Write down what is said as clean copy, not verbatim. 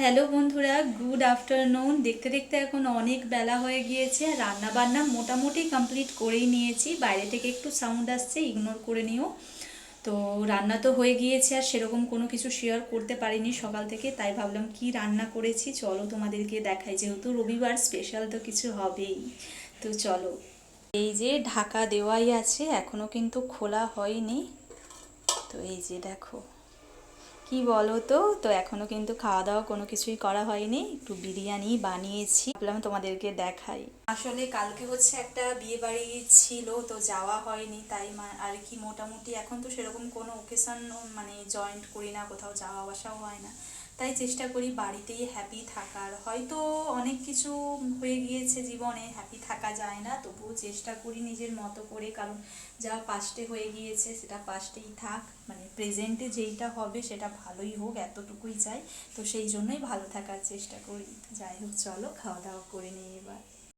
Hello বন্ধুরা, good afternoon. দেখতে দেখতে এখন অনেক বেলা হয়ে গিয়েছে আর রান্না বান্না মোটামুটি কমপ্লিট করেই নিয়েছি। বাইরে থেকে একটু সাউন্ড আসছে, ইগনোর করে নিও। তো রান্না তো হয়ে গিয়েছে, আর সেরকম কোনো কিছু শেয়ার করতে পারিনি সকাল থেকে, তাই ভাবলাম কি রান্না করেছি চলো তোমাদেরকে দেখাই, যেহেতু রবিবার স্পেশাল তো কিছু হবেই। তো চলো, এই যে ঢাকা দেওয়াই আছে, এখনো কিন্তু খোলা হয়নি। তো এই যে দেখো, কি বলো তো, এখনো কিন্তু খাওয়া দাওয়া কোনো কিছুই করা হয়নি। একটু বিরিয়ানি বানিয়েছি, ভাবলাম তোমাদেরকে দেখাই। আসলে কালকে হচ্ছে একটা বিয়ে বাড়ি ছিল, তো যাওয়া হয়নি, তাই আর কি মোটামুটি এখন তো সেরকম কোনো ওকেশন মানে জয়েন্ট করি না, কোথাও যাওয়া আসাও হয় না। তাই চেষ্টা করি বাড়িতেই হ্যাপি থাকার। হয়তো অনেক কিছু হয়ে গিয়েছে জীবনে, হ্যাপি থাকা যায় না, তবুও চেষ্টা করি নিজের মতো করে, কারণ যা পাস্টে হয়ে গিয়েছে সেটা পাস্টেই থাক, মানে প্রেজেন্টে যেইটা হবে সেটা ভালোই হোক, এতটুকুই চাই। তো সেই জন্যই ভালো থাকার চেষ্টা করি। যাই হোক, চলো খাওয়া দাওয়া করে নিই এবার।